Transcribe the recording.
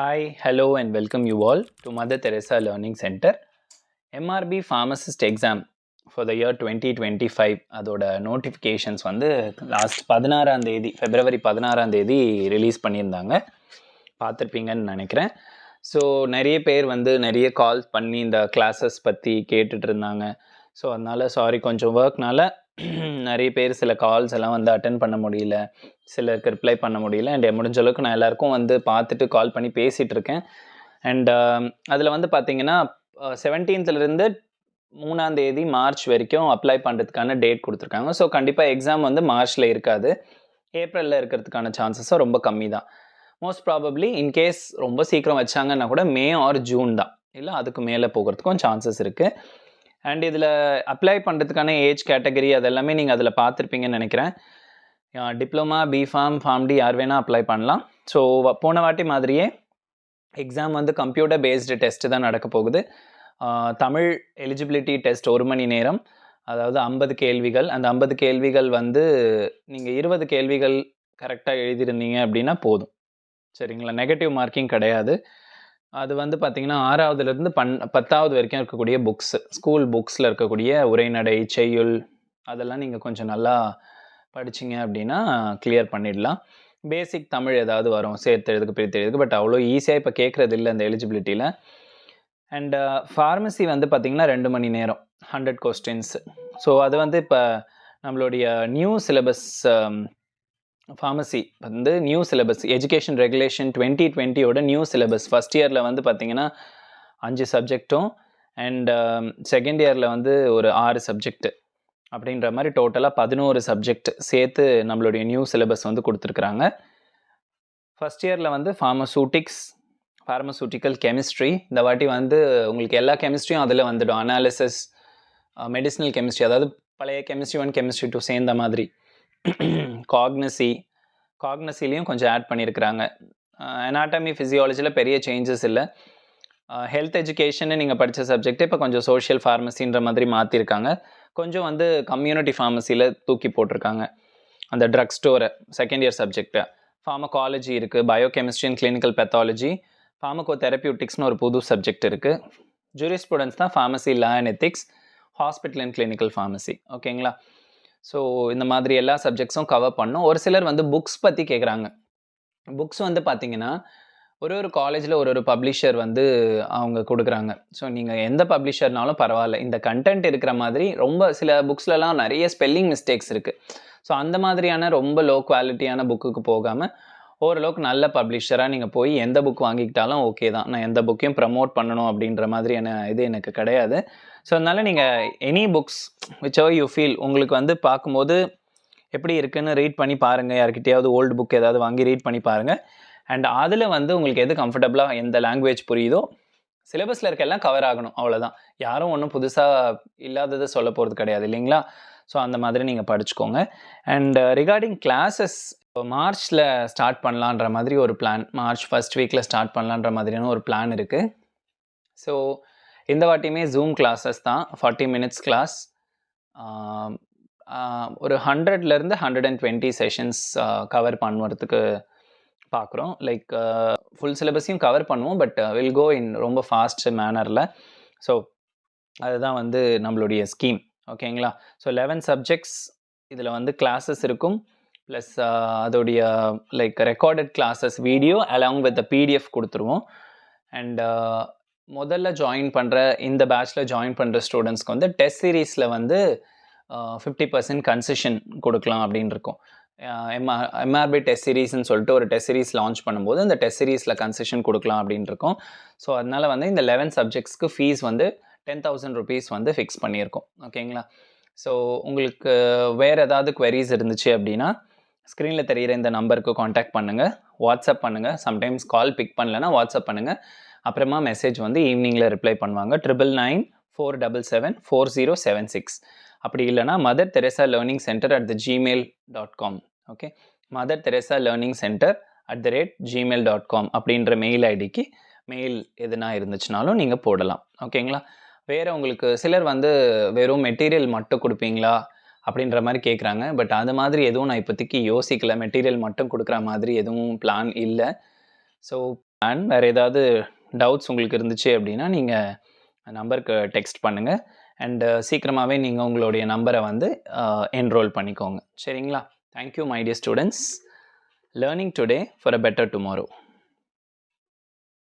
Hi, hello, and welcome you all to Mother Teresa Learning Center. MRB Pharmacist Exam for the year 2025 அதோட notifications வந்து last 16ஆம் தேதி February 16ஆம் தேதி release பண்ணியிருந்தாங்க. பார்த்துருப்பீங்கன்னு நினைக்கிறேன். ஸோ நிறைய பேர் வந்து நிறைய கால் பண்ணி இந்த கிளாஸஸ் பற்றி கேட்டுட்டு இருந்தாங்க. ஸோ அதனால் சாரி, கொஞ்சம் ஒர்க்னால நிறைய பேர் சில கால்ஸ் எல்லாம் வந்து அட்டன் பண்ண முடியல, சிலருக்கு ரிப்ளை பண்ண முடியல. அண்ட் முடிஞ்ச அளவுக்கு நான் எல்லாருக்கும் வந்து பார்த்துட்டு கால் பண்ணி பேசிகிட்டு இருக்கேன். அண்ட் அதில் வந்து பார்த்தீங்கன்னா 17th மூணாம் தேதி மார்ச் வரைக்கும் அப்ளை பண்ணுறதுக்கான டேட் கொடுத்துருக்காங்க. ஸோ கண்டிப்பாக எக்ஸாம் வந்து மார்ச்சில் இருக்காது, ஏப்ரலில் இருக்கிறதுக்கான சான்சஸும் ரொம்ப கம்மி தான். மோஸ்ட் ப்ராபப்ளி இன்கேஸ் ரொம்ப சீக்கிரம் வச்சாங்கன்னா கூட மே ஆர் ஜூன் தான், இல்லை அதுக்கு மேலே போகிறதுக்கும் சான்சஸ் இருக்குது. அண்ட் இதில் அப்ளை பண்ணுறதுக்கான ஏஜ் கேட்டகரி அதெல்லாமே நீங்கள் அதில் பார்த்துருப்பீங்கன்னு நினைக்கிறேன். டிப்ளமா, பிஃபார்ம், ஃபார்ம்டி யார் வேணால் அப்ளை பண்ணலாம். ஸோ போன வாட்டி மாதிரியே எக்ஸாம் வந்து கம்ப்யூட்டர் பேஸ்டு டெஸ்ட்டு தான் நடக்க போகுது. தமிழ் எலிஜிபிலிட்டி டெஸ்ட் 1 மணி நேரம், அதாவது 50 கேள்விகள். அந்த 50 கேள்விகள் வந்து நீங்கள் 20 கேள்விகள் கரெக்டாக எழுதியிருந்தீங்க அப்படின்னா போதும், சரிங்களா? நெகட்டிவ் மார்க்கிங் கிடையாது. அது வந்து பார்த்திங்கன்னா 6வதுலேருந்து 10வது வரைக்கும் இருக்கக்கூடிய புக்ஸ், ஸ்கூல் புக்ஸில் இருக்கக்கூடிய உரைநடை, செய்யுள் அதெல்லாம் நீங்கள் கொஞ்சம் நல்லா படிச்சிங்க அப்படின்னா கிளியர் பண்ணிடலாம். பேசிக் தமிழ் ஏதாவது வரும், சேர்த்து எழுதுக்கு, பிரித்து எழுதுக்கு, பட் அவ்வளோ ஈஸியாக இப்போ கேட்குறது இல்லை அந்த எலிஜிபிலிட்டியில். அண்ட் ஃபார்மசி வந்து பார்த்திங்கன்னா 2 மணி நேரம், 100 கொஸ்டின்ஸ். ஸோ அது வந்து இப்போ நம்மளுடைய நியூ சிலபஸ், ஃபார்மசி வந்து new syllabus education regulation 2020 new syllabus. First இயரில் வந்து பார்த்திங்கன்னா 5 சப்ஜெக்டும், அண்ட் செகண்ட் இயரில் வந்து ஒரு 6 சப்ஜெக்ட் அப்படின்ற மாதிரி டோட்டலாக 11 சப்ஜெக்ட் சேர்த்து நம்மளுடைய நியூ சிலபஸ் வந்து கொடுத்துருக்குறாங்க. ஃபஸ்ட் இயரில் வந்து ஃபார்மசூட்டிக்கல் கெமிஸ்ட்ரி. இந்த வாட்டி வந்து உங்களுக்கு எல்லா கெமிஸ்ட்ரியும் அதில் வந்துடும். அனாலிசிஸ், மெடிசினல் கெமிஸ்ட்ரி, அதாவது பழைய கெமிஸ்ட்ரி 1, கெமிஸ்ட்ரி 2 சேர்ந்த மாதிரி. காக்னசிலையும் கொஞ்சம் ஆட் பண்ணியிருக்கிறாங்க. அனாட்டமி, ஃபிசியாலஜியில் பெரிய சேஞ்சஸ் இல்லை. ஹெல்த் எஜுகேஷன் நீங்கள் படித்த சப்ஜெக்ட் இப்போ கொஞ்சம் சோஷியல் ஃபார்மசின்ற மாதிரி மாற்றிருக்காங்க. கொஞ்சம் வந்து கம்யூனிட்டி ஃபார்மசியில் தூக்கி போட்டிருக்காங்க. அந்த ட்ரக் ஸ்டோரை செகண்ட் இயர் சப்ஜெக்டை. ஃபார்மகாலஜி இருக்குது, பயோகெமிஸ்ட்ரி அண்ட் கிளினிக்கல் பெத்தாலஜி, ஃபார்மகோ தெரப்பியூட்டிக்ஸ்னு ஒரு புது சப்ஜெக்ட் இருக்குது. ஜூரிஸ்ப்ருடன்ஸ் தான் pharmacy, law and ethics, hospital and clinical pharmacy. ஓகேங்களா? ஸோ இந்த மாதிரி எல்லா சப்ஜெக்ட்ஸும் கவர் பண்ணோம். ஒரு சிலர் வந்து புக்ஸ் பற்றி கேட்குறாங்க. புக்ஸ் வந்து பார்த்திங்கன்னா ஒரு காலேஜில் ஒரு பப்ளிஷர் வந்து அவங்க கொடுக்குறாங்க. ஸோ நீங்கள் எந்த பப்ளிஷர்னாலும் பரவாயில்ல, இந்த கண்டென்ட் இருக்கிற மாதிரி. ரொம்ப சில புக்ஸ்லலாம் நிறைய ஸ்பெல்லிங் மிஸ்டேக்ஸ் இருக்குது. ஸோ அந்த மாதிரியான ரொம்ப லோ குவாலிட்டியான புக்குக்கு போகாமல் ஓரளவுக்கு நல்ல பப்ளிஷராக நீங்கள் போய் எந்த புக் வாங்கிக்கிட்டாலும் ஓகே தான். நான் எந்த புக்கையும் ப்ரமோட் பண்ணணும் அப்படின்ற மாதிரியான இது எனக்கு கிடையாது. ஸோ அதனால் நீங்கள் any books which ever you feel, உங்களுக்கு வந்து பார்க்கும்போது எப்படி இருக்குன்னு ரீட் பண்ணி பாருங்கள். யார்கிட்டையாவது ஓல்டு புக் ஏதாவது வாங்கி ரீட் பண்ணி பாருங்கள். அண்ட் அதில் வந்து உங்களுக்கு எது கம்ஃபர்டபுளாக, எந்த லாங்குவேஜ் புரியுதோ, சிலபஸில் இருக்க காவர் ஆகணும், அவ்வளோதான். யாரும் ஒன்றும் புதுசாக இல்லாததை சொல்ல போகிறது கிடையாது, இல்லைங்களா? ஸோ அந்த மாதிரி நீங்கள் படிச்சுக்கோங்க. அண்ட் ரிகார்டிங் கிளாஸஸ், மார்ச்சில் ஸ்டார்ட் பண்ணலான்ற மாதிரி ஒரு பிளான், மார்ச் ஃபர்ஸ்ட் வீக்கில் ஸ்டார்ட் பண்ணலான்ற மாதிரியான ஒரு பிளான் இருக்குது. ஸோ இந்த வாட்டியுமே ஜூம் கிளாஸஸ் தான், 40 மினிட்ஸ் கிளாஸ். ஒரு 100லேருந்து 120 செஷன்ஸ் கவர் பண்ணுறதுக்கு பார்க்குறோம். லைக் ஃபுல் சிலபஸையும் கவர் பண்ணுவோம், பட் வில் கோ இன் ரொம்ப ஃபாஸ்ட் மேனரில். ஸோ அதுதான் வந்து நம்மளுடைய ஸ்கீம். ஓகேங்களா? ஸோ 11 சப்ஜெக்ட்ஸ் இதில் வந்து கிளாஸஸ் இருக்கும். ப்ளஸ் அதோடைய like recorded classes video along with PDF கொடுத்துருவோம். அண்ட் முதல்ல ஜாயின் பண்ணுற, இந்த பேட்சில் ஜாயின் பண்ணுற ஸ்டூடெண்ட்ஸ்க்கு வந்து டெஸ்ட் சீரீஸில் வந்து 50% கன்செஷன் கொடுக்கலாம் அப்படின்னு இருக்கும். MRB டெஸ்ட் சீரீஸ்ன்னு சொல்லிட்டு ஒரு டெஸ்ட் சீரீஸ் லான்ச் பண்ணும்போது அந்த டெஸ்ட் சீரீஸில் கன்செஷன் கொடுக்கலாம் அப்படின்னு இருக்கும். ஸோ அதனால் வந்து இந்த 11 சப்ஜெக்ட்ஸ்க்கு ஃபீஸ் வந்து 10,000 rupees வந்து ஃபிக்ஸ் பண்ணியிருக்கோம். ஓகேங்களா? ஸோ உங்களுக்கு வேறு ஏதாவது queries இருந்துச்சு அப்படின்னா ஸ்க்ரீனில் தெரிகிற இந்த நம்பருக்கு காண்டாக்ட் பண்ணுங்கள், வாட்ஸ்அப் பண்ணுங்கள். சம்டைம்ஸ் கால் பிக் பண்ணலன்னா வாட்ஸ்அப் பண்ணுங்கள். அப்புறமா மெசேஜ் வந்து ஈவினிங்கில் ரிப்ளை பண்ணுவாங்க. 9994774076. அப்படி இல்லைனா Mother Teresa learning centre @gmail.com. Okay, Mother Teresa learning centre @gmail.com அப்படின்ற மெயில் ஐடிக்கு மெயில் எதுனா இருந்துச்சுனாலும் நீங்கள் போடலாம். ஓகேங்களா? வேறு உங்களுக்கு சிலர் வந்து வெறும் மெட்டீரியல் மட்டும் கொடுப்பீங்களா அப்படின்ற மாதிரி கேட்குறாங்க. பட் அது மாதிரி எதுவும் நான் இப்போதைக்கு யோசிக்கல. மெட்டீரியல் மட்டும் கொடுக்குற மாதிரி எதுவும் பிளான் இல்லை. ஸோ அண்ட் வேறு ஏதாவது டவுட்ஸ் உங்களுக்கு இருந்துச்சு அப்படின்னா நீங்கள் நம்பருக்கு டெக்ஸ்ட் பண்ணுங்கள். அண்ட் சீக்கிரமாகவே நீங்கள் உங்களுடைய நம்பரை வந்து என்ரோல் பண்ணிக்கோங்க. சரிங்களா? Thank you my dear students. Learning today for a better tomorrow.